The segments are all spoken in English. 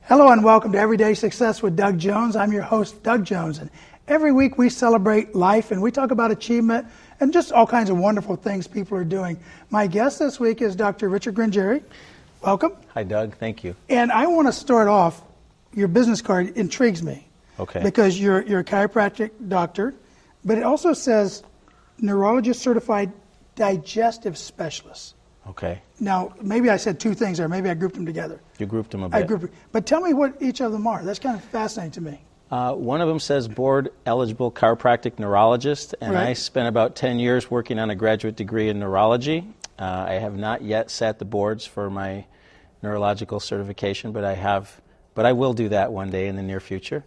Hello and welcome to Everyday Success with Doug Jones. I'm your host, Doug Jones, and every week we celebrate life and we talk about achievement and just all kinds of wonderful things people are doing. My guest this week is Dr. Richard Gringeri. Welcome. Hi, Doug. Thank you. And I want to start off, your business card intrigues me. Okay. Because you're a chiropractic doctor, but it also says neurologist certified digestive specialist. Okay. Now, maybe I said two things there. Maybe I grouped them together. You grouped them a bit. But tell me what each of them are. That's kind of fascinating to me. One of them says board-eligible chiropractic neurologist, and Right. I spent about 10 years working on a graduate degree in neurology. I have not yet sat the boards for my neurological certification, but I will do that one day in the near future.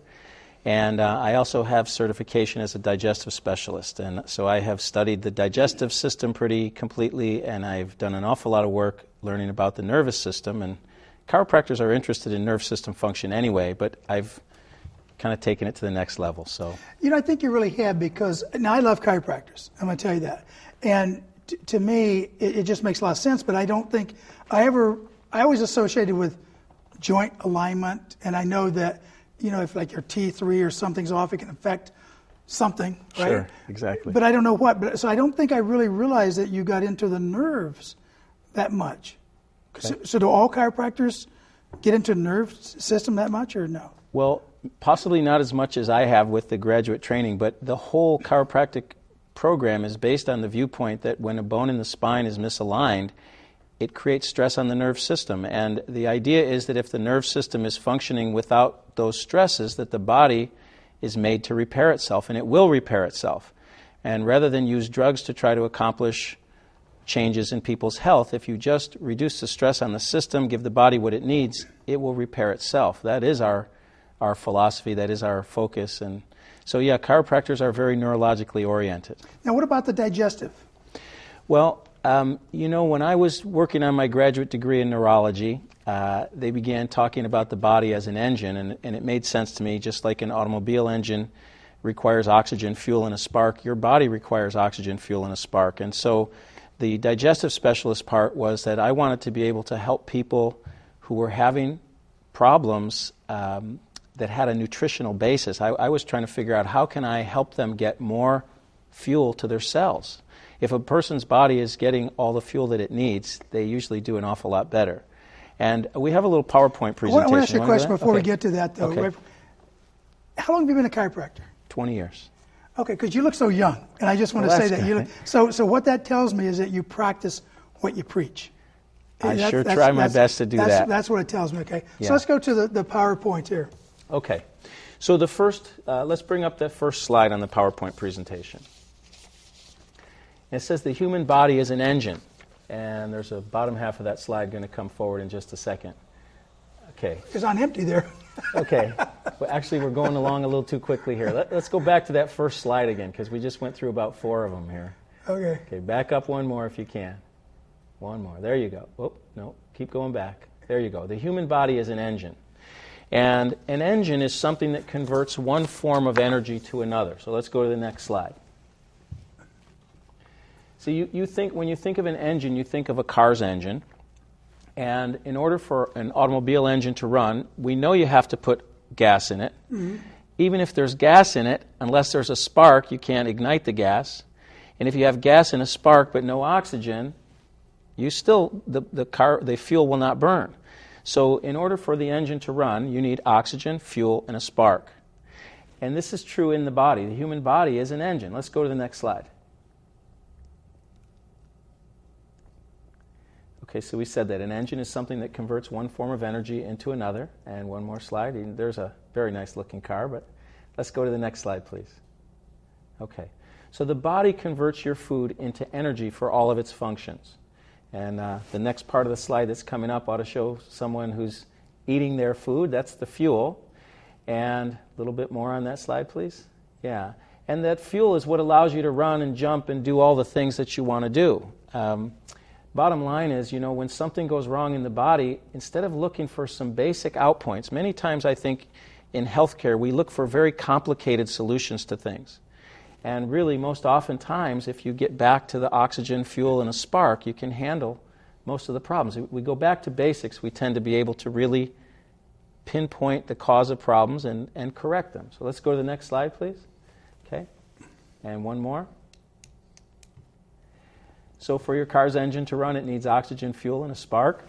And I also have certification as a digestive specialist, and so I have studied the digestive system pretty completely, and I've done an awful lot of work learning about the nervous system. And chiropractors are interested in nerve system function anyway, but I've kind of taken it to the next level. So, I think you really have, because now I love chiropractors. I'm going to tell you that. And to me, it just makes a lot of sense. But I don't think I always associated with joint alignment, and I know that if like your T3 or something's off, it can affect something, right? Sure, exactly. But I don't know what. So I don't think I really realized that you got into the nerves that much. Okay. So do all chiropractors get into the nerve system that much, or no? Well, possibly not as much as I have with the graduate training, but the whole chiropractic program is based on the viewpoint that when a bone in the spine is misaligned, it creates stress on the nerve system. And the idea is that if the nerve system is functioning without those stresses, that the body is made to repair itself, and it will repair itself. And rather than use drugs to try to accomplish changes in people's health, if you just reduce the stress on the system, give the body what it needs, it will repair itself. That is our philosophy, that is our focus. And so, yeah, chiropractors are very neurologically oriented. Now, what about the digestive? Well, when I was working on my graduate degree in neurology, they began talking about the body as an engine, and it made sense to me. Just like an automobile engine requires oxygen, fuel, and a spark, your body requires oxygen, fuel, and a spark. And so the digestive specialist part was that I wanted to be able to help people who were having problems that had a nutritional basis. I was trying to figure out, how can I help them get more fuel to their cells? If a person's body is getting all the fuel that it needs, they usually do an awful lot better. And we have a little PowerPoint presentation. I want to ask you a question before we get to that, though. Okay. How long have you been a chiropractor? 20 years. Okay, because you look so young, and I just want to say that you look. So what that tells me is that you practice what you preach. I sure try my best to do that. That's what it tells me. Okay, Yeah. So let's go to the PowerPoint here. Okay. So the first, let's bring up that first slide on the PowerPoint presentation. It says the human body is an engine, and there's a bottom half of that slide going to come forward in just a second. Okay. It's on empty there. Okay. Well, actually, we're going along a little too quickly here. Let's go back to that first slide again, because we just went through about 4 of them here. Okay. Okay, back up one more if you can. One more. There you go. Oh, no, keep going back. There you go. The human body is an engine. And an engine is something that converts one form of energy to another. So let's go to the next slide. So when you think of an engine, you think of a car's engine. And in order for an automobile engine to run, we know you have to put gas in it. Mm-hmm. Even if there's gas in it, unless there's a spark, you can't ignite the gas. And if you have gas in a spark but no oxygen, the fuel will not burn. So in order for the engine to run, you need oxygen, fuel, and a spark. And this is true in the body. The human body is an engine. Let's go to the next slide. Okay, so we said that an engine is something that converts one form of energy into another. And one more slide. There's a very nice looking car, but let's go to the next slide, please. Okay, so the body converts your food into energy for all of its functions. And the next part of the slide that's coming up ought to show someone who's eating their food. That's the fuel. And a little bit more on that slide, please. Yeah. And that fuel is what allows you to run and jump and do all the things that you want to do. Bottom line is, when something goes wrong in the body, instead of looking for some basic outpoints, many times I think in healthcare we look for very complicated solutions to things. And really, most oftentimes, if you get back to the oxygen, fuel, and a spark, you can handle most of the problems. If we go back to basics, we tend to be able to really pinpoint the cause of problems and correct them. So let's go to the next slide, please. Okay. And one more. So for your car's engine to run, it needs oxygen, fuel, and a spark.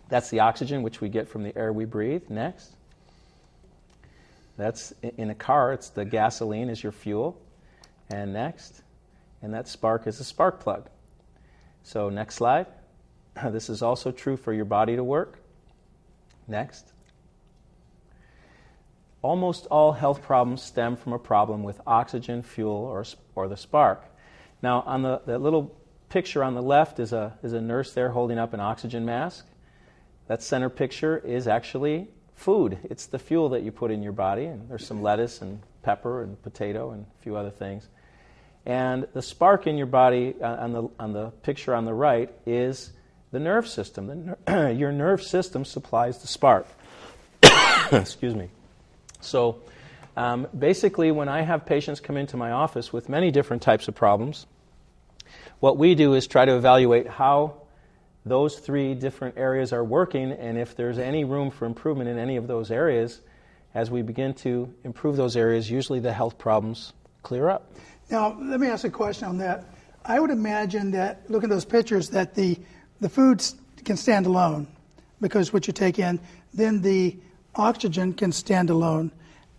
That's the oxygen, which we get from the air we breathe. Next. That's in a car, it's the gasoline is your fuel. And next. And that spark is a spark plug. So next slide. This is also true for your body to work. Next. Almost all health problems stem from a problem with oxygen, fuel, or the spark. Now, on the little picture on the left is a nurse there holding up an oxygen mask. That center picture is actually food. It's the fuel that you put in your body, and there's some lettuce and pepper and potato and a few other things. And the spark in your body on the picture on the right is the nerve system. Your nerve system supplies the spark. Excuse me. So basically, when I have patients come into my office with many different types of problems, what we do is try to evaluate how those three different areas are working, and if there's any room for improvement in any of those areas. As we begin to improve those areas, usually the health problems clear up. Now, let me ask a question on that. I would imagine that, looking at those pictures, that the foods can stand alone because what you take in, then the oxygen can stand alone,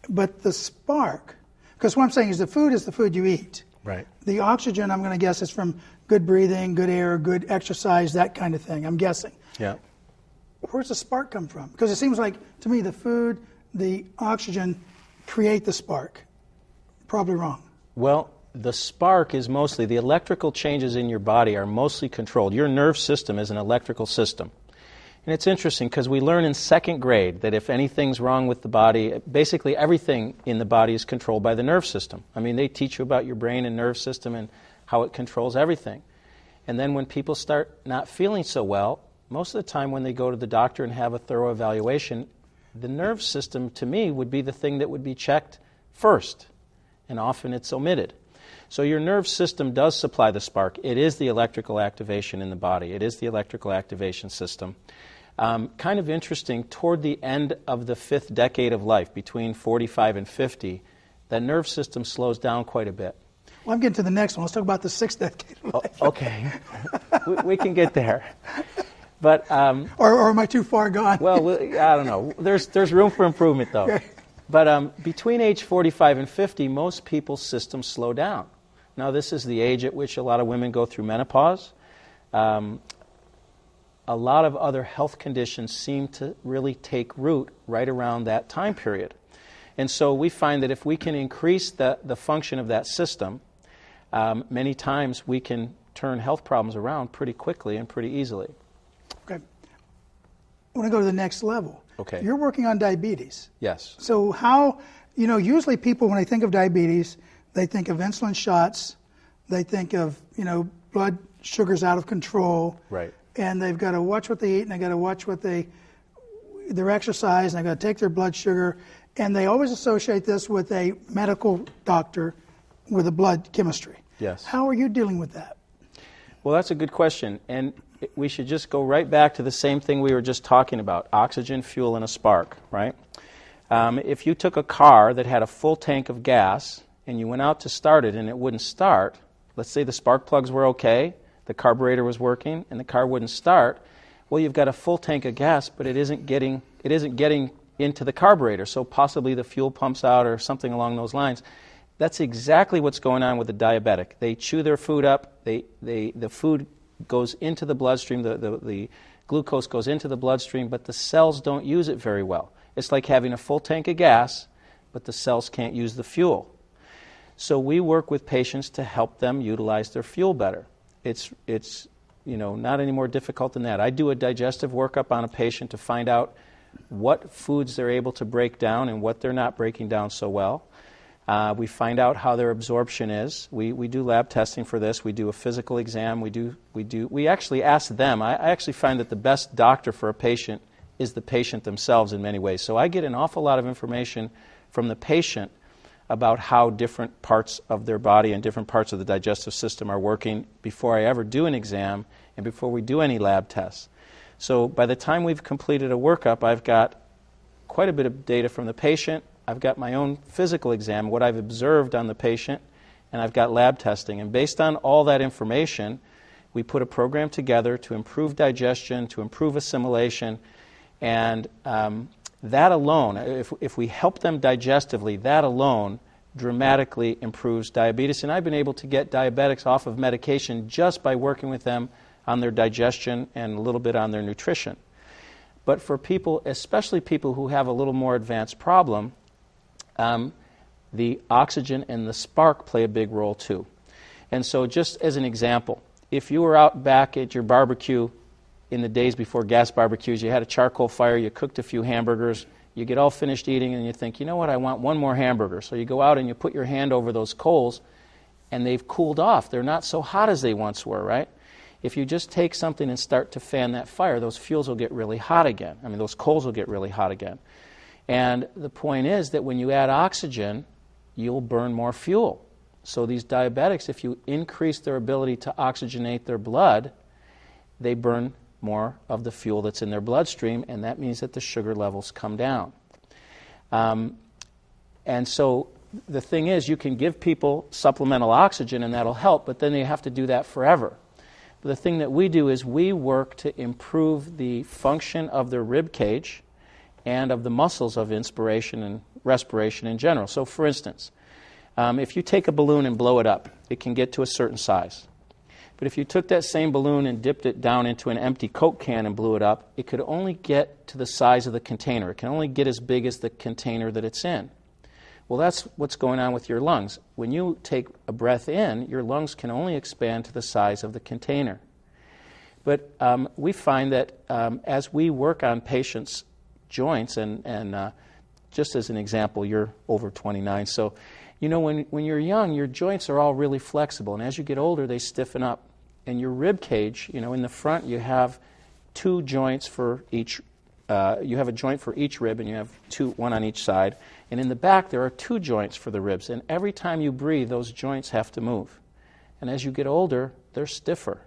but the spark, because what I'm saying is the food you eat. Right. The oxygen, I'm going to guess, is from good breathing, good air, good exercise, that kind of thing, I'm guessing. Yeah. Where's the spark come from? Because it seems like, to me, the food, the oxygen create the spark. Probably wrong. Well, the spark is mostly, the electrical changes in your body are mostly controlled. Your nerve system is an electrical system. And it's interesting because we learn in second grade that if anything's wrong with the body, basically everything in the body is controlled by the nerve system. I mean, they teach you about your brain and nerve system and how it controls everything. And then when people start not feeling so well, most of the time when they go to the doctor and have a thorough evaluation, the nerve system, to me, would be the thing that would be checked first. And often it's omitted. So your nerve system does supply the spark. It is the electrical activation in the body. It is the electrical activation system. Kind of interesting, toward the end of the 5th decade of life, between 45 and 50, the nerve system slows down quite a bit. Well, I'm getting to the next one. Let's talk about the 6th decade of life. Okay. we can get there. But or am I too far gone? Well, I don't know. There's room for improvement, though. Okay. But between age 45 and 50, most people's systems slow down. Now, this is the age at which a lot of women go through menopause. A lot of other health conditions seem to really take root right around that time period. And so we find that if we can increase the function of that system, many times we can turn health problems around pretty quickly and pretty easily. Okay. I want to go to the next level. Okay. You're working on diabetes. Yes. So how, usually people, when they think of diabetes, they think of insulin shots, they think of, blood sugars out of control. Right. And they've got to watch what they eat, and they've got to watch their exercise, and they've got to take their blood sugar. And they always associate this with a medical doctor with a blood chemistry. Yes. How are you dealing with that? Well, that's a good question. And we should just go right back to the same thing we were just talking about, oxygen, fuel, and a spark, right? If you took a car that had a full tank of gas and you went out to start it and it wouldn't start, let's say the spark plugs were okay, the carburetor was working, and the car wouldn't start, well, you've got a full tank of gas, but it isn't getting into the carburetor, so possibly the fuel pumps out or something along those lines. That's exactly what's going on with a diabetic. They chew their food up, the food goes into the bloodstream, the glucose goes into the bloodstream, but the cells don't use it very well. It's like having a full tank of gas, but the cells can't use the fuel. So we work with patients to help them utilize their fuel better. It's not any more difficult than that. I do a digestive workup on a patient to find out what foods they're able to break down and what they're not breaking down so well. We find out how their absorption is. We do lab testing for this. We do a physical exam. We actually ask them. I actually find that the best doctor for a patient is the patient themselves in many ways. So I get an awful lot of information from the patient about how different parts of their body and different parts of the digestive system are working before I ever do an exam and before we do any lab tests. So by the time we've completed a workup, I've got quite a bit of data from the patient. I've got my own physical exam, what I've observed on the patient, and I've got lab testing. And based on all that information, we put a program together to improve digestion, to improve assimilation, and that alone, if we help them digestively, that alone dramatically improves diabetes. And I've been able to get diabetics off of medication just by working with them on their digestion and a little bit on their nutrition. But for people, especially people who have a little more advanced problem, the oxygen and the spark play a big role too. And so just as an example, if you were out back at your barbecue in the days before gas barbecues, you had a charcoal fire, you cooked a few hamburgers, you get all finished eating and you think, you know what, I want one more hamburger. So you go out and you put your hand over those coals and they've cooled off. They're not so hot as they once were, right? If you just take something and start to fan that fire, those fuels will get really hot again. I mean, those coals will get really hot again. And the point is that when you add oxygen, you'll burn more fuel. So these diabetics, if you increase their ability to oxygenate their blood, they burn more of the fuel that's in their bloodstream, and that means that the sugar levels come down. And so the thing is, you can give people supplemental oxygen, and that'll help, but then they have to do that forever. But the thing that we do is we work to improve the function of their rib cage and of the muscles of inspiration and respiration in general. So for instance, if you take a balloon and blow it up, it can get to a certain size. But if you took that same balloon and dipped it down into an empty Coke can and blew it up, it could only get to the size of the container. It can only get as big as the container that it's in. Well, that's what's going on with your lungs. When you take a breath in, your lungs can only expand to the size of the container. But we find that as we work on patients' joints, and just as an example, you're over 29, so you know when you're young, your joints are all really flexible, and as you get older, they stiffen up. And your rib cage, you know, in the front you have two joints for each. You have a joint for each rib, and you have one on each side. And in the back, there are two joints for the ribs. And every time you breathe, those joints have to move. And as you get older, they're stiffer.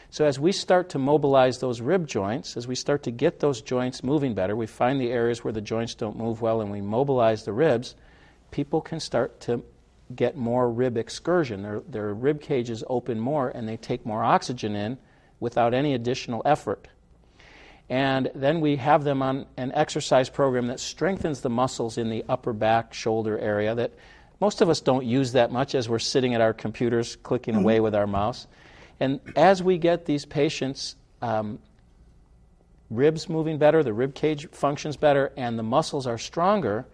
So as we start to mobilize those rib joints, as we start to get those joints moving better, we find the areas where the joints don't move well, and we mobilize the ribs, people can start to get more rib excursion. Their rib cages open more, and they take more oxygen in without any additional effort. And then we have them on an exercise program that strengthens the muscles in the upper back, shoulder area that most of us don't use that much as we're sitting at our computers clicking away with our mouse. And as we get these patients' ribs moving better, the rib cage functions better, and the muscles are stronger,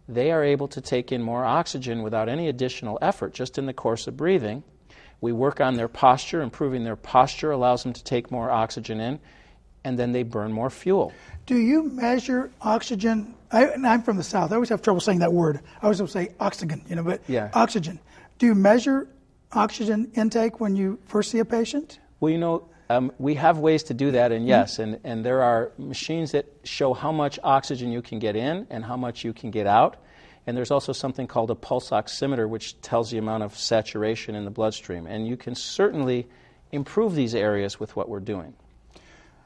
they are able to take in more oxygen without any additional effort, just in the course of breathing. We work on their posture. Improving their posture allows them to take more oxygen in, and then they burn more fuel. Do you measure oxygen? I'm from the South. I always have trouble saying that word. I always say oxygen, but yeah. Oxygen. Do you measure oxygen intake when you first see a patient? Well, we have ways to do that, and yes, and there are machines that show how much oxygen you can get in and how much you can get out. And there's also something called a pulse oximeter, which tells the amount of saturation in the bloodstream. And you can certainly improve these areas with what we're doing.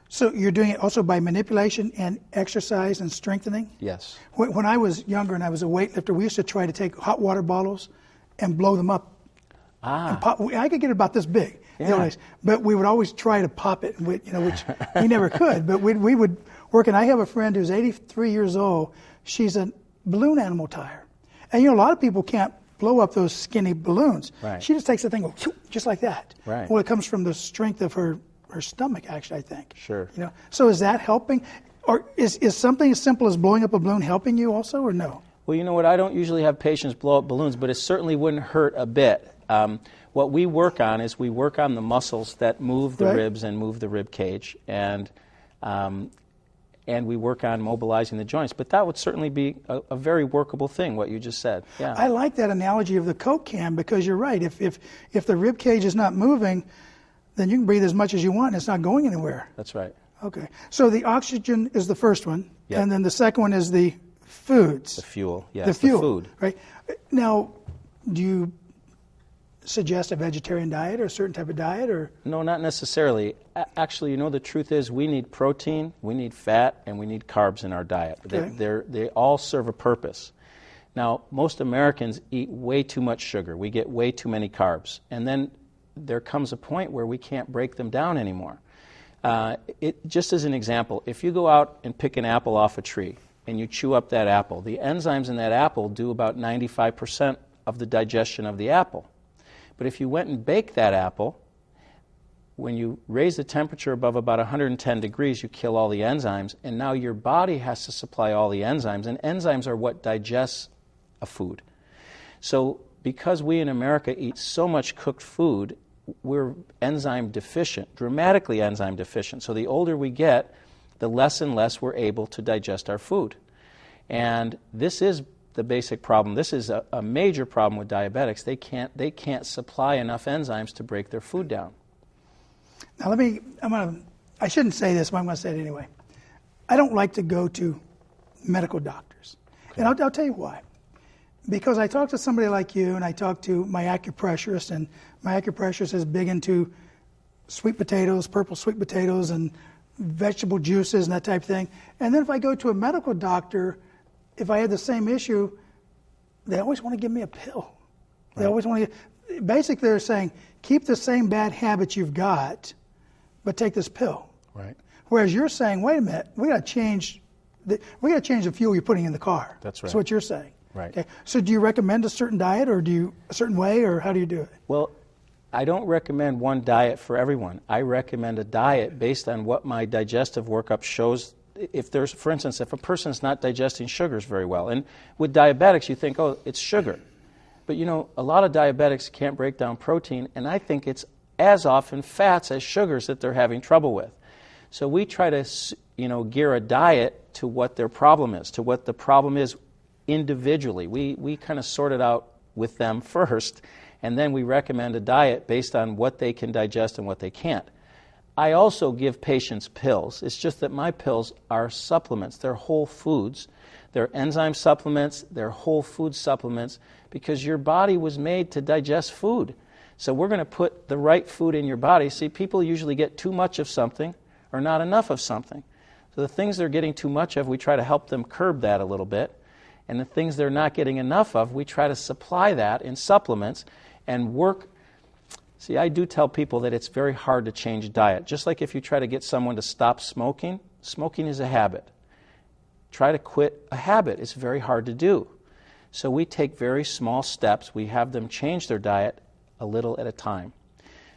So you're doing it also by manipulation and exercise and strengthening? Yes. When I was younger and I was a weightlifter, we used to try to take hot water bottles and blow them up. And pop. I could get about this big. Yeah. But we would always try to pop it, which we never could. But we would work. And I have a friend who's 83 years old. She's a balloon animal tire. And, a lot of people can't blow up those skinny balloons. Right. She just takes the thing, just like that. Right. Well, it comes from the strength of her stomach, actually, I think. Sure. So is that helping? Or is something as simple as blowing up a balloon helping you also, or no? Well, you know what? I don't usually have patients blow up balloons, but it certainly wouldn't hurt a bit. What we work on is we work on the muscles that move the ribs and move the rib cage, and we work on mobilizing the joints. But that would certainly be a very workable thing, what you just said. Yeah. I like that analogy of the Coke can, because you're right. If the rib cage is not moving, then you can breathe as much as you want, and it's not going anywhere. That's right. Okay. So the oxygen is the first one, Yep. and then the second one is the foods. The fuel, yes. The fuel, the food. right? Now, do you suggest a vegetarian diet or a certain type of diet? Or No, not necessarily. Actually, the truth is we need protein, we need fat, and we need carbs in our diet. Okay. They all serve a purpose. Now, most Americans eat way too much sugar. We get way too many carbs. And then there comes a point where we can't break them down anymore. Just as an example, if you go out and pick an apple off a tree and you chew up that apple, the enzymes in that apple do about 95% of the digestion of the apple. But if you went and baked that apple, when you raise the temperature above about 110 degrees, you kill all the enzymes, and now your body has to supply all the enzymes, and enzymes are what digests a food. So because we in America eat so much cooked food, we're enzyme deficient, dramatically enzyme deficient. So the older we get, the less and less we're able to digest our food. And this is the basic problem. This is a major problem with diabetics. They can't supply enough enzymes to break their food down. now I shouldn't say this, but I'm going to say it anyway. I don't like to go to medical doctors. Okay. And I'll tell you why. Because I talk to somebody like you, and I talk to my acupressurist, and my acupressurist is big into sweet potatoes, purple sweet potatoes, and vegetable juices and that type of thing. And then if I go to a medical doctor, if I had the same issue, they always want to give me a pill. They always want to. Basically, they're saying, keep the same bad habits you've got, but take this pill. Right. Whereas you're saying, wait a minute, we got to change the fuel you're putting in the car. That's right. That's what you're saying. Right. Okay. So do you recommend a certain diet, or a certain way, or how do you do it? Well, I don't recommend one diet for everyone. I recommend a diet based on what my digestive workup shows. For instance, if a person's not digesting sugars very well, and with diabetics you think, oh, it's sugar. But a lot of diabetics can't break down protein, and I think it's as often fats as sugars that they're having trouble with. So we try to, gear a diet to what their problem is, to what the problem is individually. We kind of sort it out with them first, and then we recommend a diet based on what they can digest and what they can't. I also give patients pills. It's just that my pills are supplements. They're whole foods. They're enzyme supplements. They're whole food supplements because your body was made to digest food. So we're going to put the right food in your body. See, people usually get too much of something or not enough of something. So the things they're getting too much of, we try to help them curb that a little bit. And the things they're not getting enough of, we try to supply that in supplements and work. See, I do tell people that it's very hard to change diet. Just like if you try to get someone to stop smoking, smoking is a habit. Try to quit a habit. It's very hard to do. So we take very small steps. We have them change their diet a little at a time.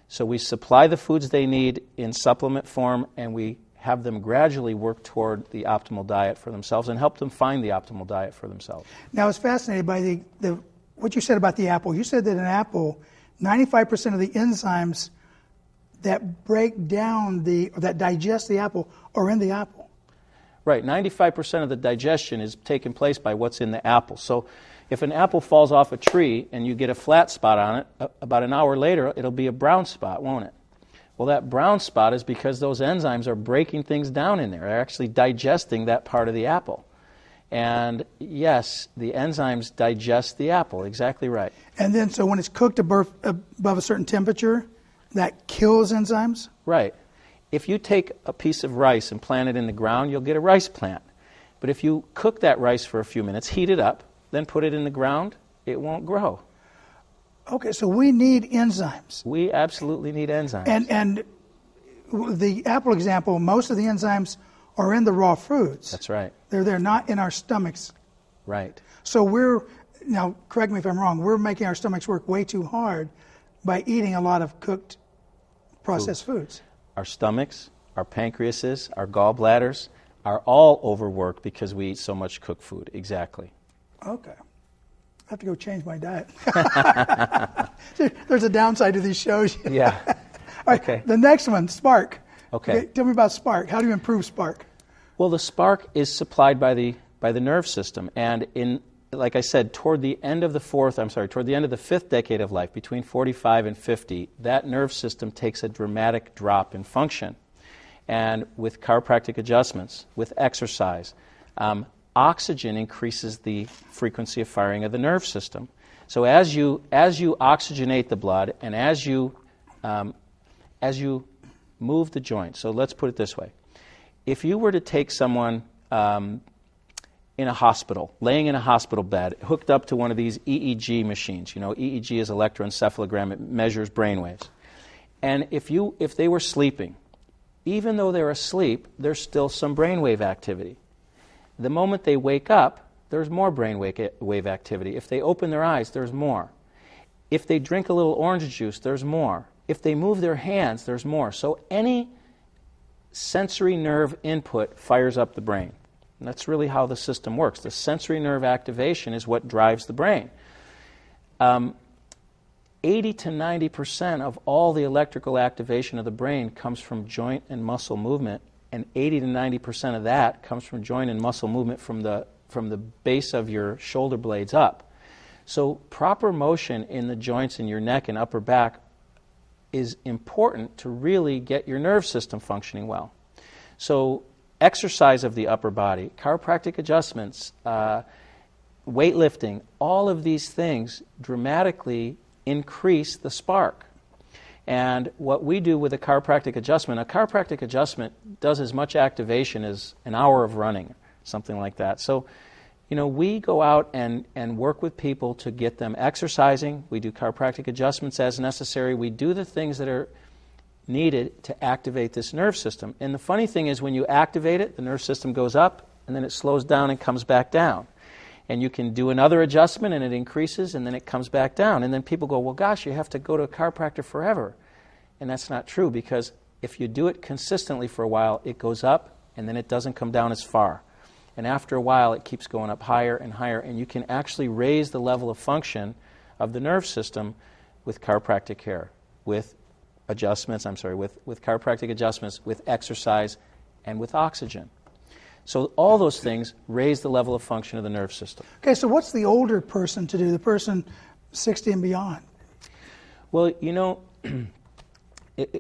So we supply the foods they need in supplement form, and we have them gradually work toward the optimal diet for themselves and help them find the optimal diet for themselves. Now, I was fascinated by what you said about the apple. You said that an apple, 95% of the enzymes that break down that digest the apple are in the apple. Right, 95% of the digestion is taking place by what's in the apple. So if an apple falls off a tree and you get a flat spot on it, about an hour later it'll be a brown spot, won't it? Well, that brown spot is because those enzymes are breaking things down in there. They're actually digesting that part of the apple. And yes, the enzymes digest the apple, exactly right. And then, so when it's cooked above a certain temperature, that kills enzymes? Right. If you take a piece of rice and plant it in the ground, you'll get a rice plant. But if you cook that rice for a few minutes, heat it up, then put it in the ground, it won't grow. Okay, so we need enzymes. We absolutely need enzymes. And the apple example, most of the enzymes are in the raw foods. That's right. They're not in our stomachs. Right. So now correct me if I'm wrong, we're making our stomachs work way too hard by eating a lot of cooked, processed foods. Our stomachs, our pancreases, our gallbladders are all overworked because we eat so much cooked food. Exactly. Okay. I have to go change my diet. There's a downside to these shows. Yeah. All right, Okay. The next one, Spark. Okay. Tell me about Spark. How do you improve Spark? Well, the spark is supplied by the nerve system, and like I said, toward the end of the fifth decade of life, between 45 and 50, that nerve system takes a dramatic drop in function. And with chiropractic adjustments, with exercise, oxygen increases the frequency of firing of the nerve system. So as you oxygenate the blood and as you move the joint, so let's put it this way. If you were to take someone in a hospital, laying in a hospital bed, hooked up to one of these EEG machines. You know, EEG is electroencephalogram. It measures brain waves. And if they were sleeping, even though they're asleep, there's still some brainwave activity. The moment they wake up, there's more brainwave activity. If they open their eyes, there's more. If they drink a little orange juice, there's more. If they move their hands, there's more. So any sensory nerve input fires up the brain. And that's really how the system works. The sensory nerve activation is what drives the brain. 80 to 90% of all the electrical activation of the brain comes from joint and muscle movement, and 80 to 90% of that comes from joint and muscle movement from the base of your shoulder blades up. So proper motion in the joints in your neck and upper back is important to really get your nerve system functioning well. So exercise of the upper body, chiropractic adjustments, weightlifting, all of these things dramatically increase the spark. And what we do with a chiropractic adjustment does as much activation as an hour of running, something like that. So, you know, we go out and work with people to get them exercising. We do chiropractic adjustments as necessary. We do the things that are needed to activate this nerve system. And the funny thing is when you activate it, the nerve system goes up and then it slows down and comes back down. And you can do another adjustment and it increases and then it comes back down. And then people go, well, gosh, you have to go to a chiropractor forever. And that's not true, because if you do it consistently for a while, it goes up and then it doesn't come down as far. And after a while, it keeps going up higher and higher, and you can actually raise the level of function of the nerve system with chiropractic care, with chiropractic adjustments, with exercise, and with oxygen. So all those things raise the level of function of the nerve system. Okay, so what's the older person to do, the person 60 and beyond? Well, you know,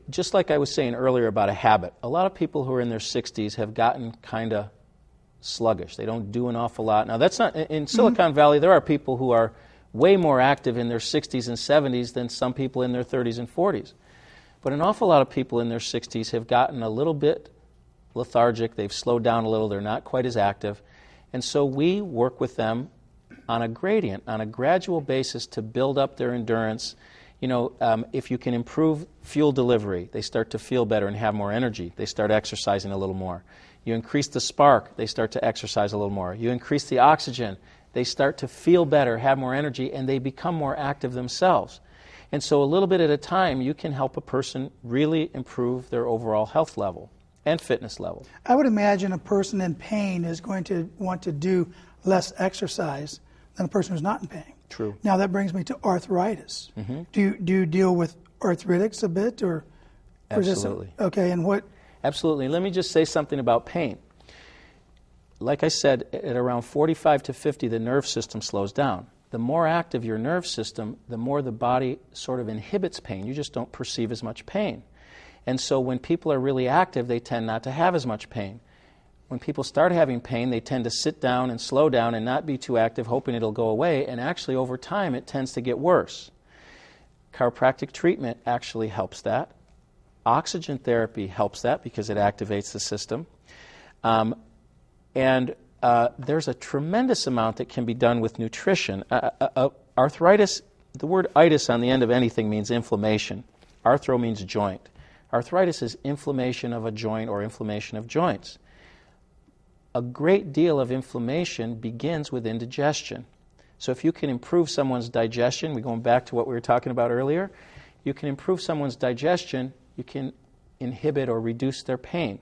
just like I was saying earlier about a habit, a lot of people who are in their 60s have gotten kind of sluggish. They don't do an awful lot. Now, that's not, in Silicon Valley, there are people who are way more active in their 60s and 70s than some people in their 30s and 40s. But an awful lot of people in their 60s have gotten a little bit lethargic. They've slowed down a little. They're not quite as active. And so we work with them on a gradient, on a gradual basis to build up their endurance. You know, if you can improve fuel delivery, they start to feel better and have more energy. They start exercising a little more. You increase the spark, they start to exercise a little more. You increase the oxygen, they start to feel better, have more energy, and they become more active themselves. And so a little bit at a time, you can help a person really improve their overall health level and fitness level. I would imagine a person in pain is going to want to do less exercise than a person who's not in pain. True. Now that brings me to arthritis. Mm-hmm. Do you deal with arthritics a bit, or Absolutely. Okay, and what? Absolutely. Let me just say something about pain. Like I said, at around 45 to 50, the nerve system slows down. The more active your nerve system, the more the body sort of inhibits pain. You just don't perceive as much pain. And so when people are really active, they tend not to have as much pain. When people start having pain, they tend to sit down and slow down and not be too active, hoping it'll go away. And actually, over time, it tends to get worse. Chiropractic treatment actually helps that. Oxygen therapy helps that because it activates the system. And there's a tremendous amount that can be done with nutrition. Arthritis, the word itis on the end of anything means inflammation. Arthro means joint. Arthritis is inflammation of a joint or inflammation of joints. A great deal of inflammation begins with indigestion. So if you can improve someone's digestion, we're going back to what we were talking about earlier, you can improve someone's digestion, you can inhibit or reduce their pain.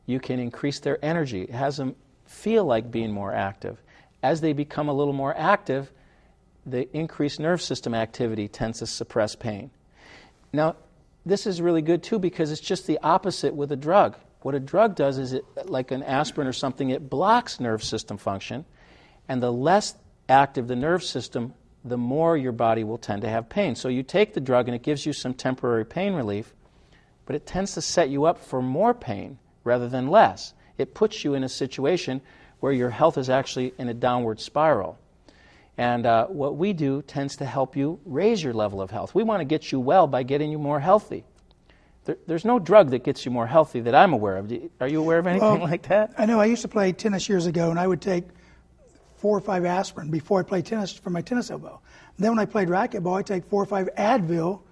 You can increase their energy. It has them feel like being more active. As they become a little more active, the increased nerve system activity tends to suppress pain. Now, this is really good too because it's just the opposite with a drug. What a drug does is, like an aspirin or something, it blocks nerve system function, and the less active the nerve system, the more your body will tend to have pain. So you take the drug and it gives you some temporary pain relief, but it tends to set you up for more pain rather than less. It puts you in a situation where your health is actually in a downward spiral. And what we do tends to help you raise your level of health. We want to get you well by getting you more healthy. There's no drug that gets you more healthy that I'm aware of. Are you aware of anything like that? I know. I used to play tennis years ago, and I would take 4 or 5 aspirin before I played tennis for my tennis elbow. Then when I played racquetball, I'd take 4 or 5 Advil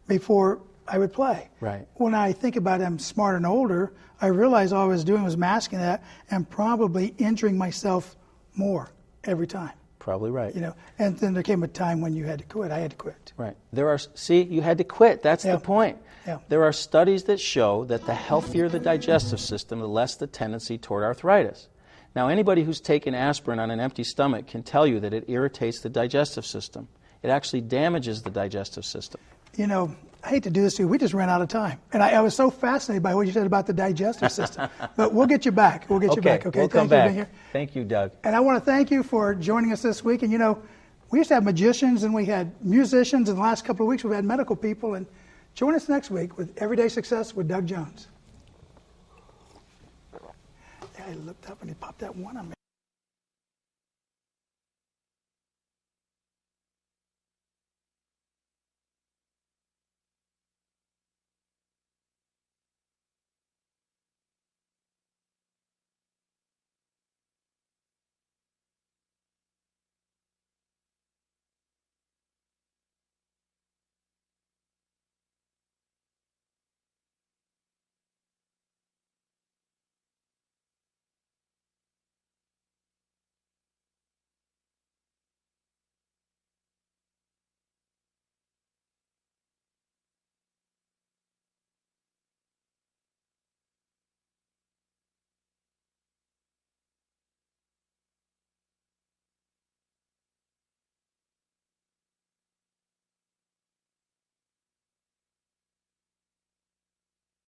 before I would play. Right. When I think about it, I'm smarter and older, I realized all I was doing was masking that and probably injuring myself more every time. Probably right. You know, and then there came a time when you had to quit. I had to quit. Right. You had to quit. That's the point. Yeah. There are studies that show that the healthier the digestive system, the less the tendency toward arthritis. Now, anybody who's taken aspirin on an empty stomach can tell you that it irritates the digestive system. It actually damages the digestive system. You know, I hate to do this to you. We just ran out of time. And I was so fascinated by what you said about the digestive system. But we'll get you back. We'll get you back. Okay, we'll come thank you for back. being here. Thank you, Doug. And I want to thank you for joining us this week. And, you know, we used to have magicians and we had musicians. In the last couple of weeks, we've had medical people. And join us next week with Everyday Success with Doug Jones. Yeah, I looked up and he popped that one on me.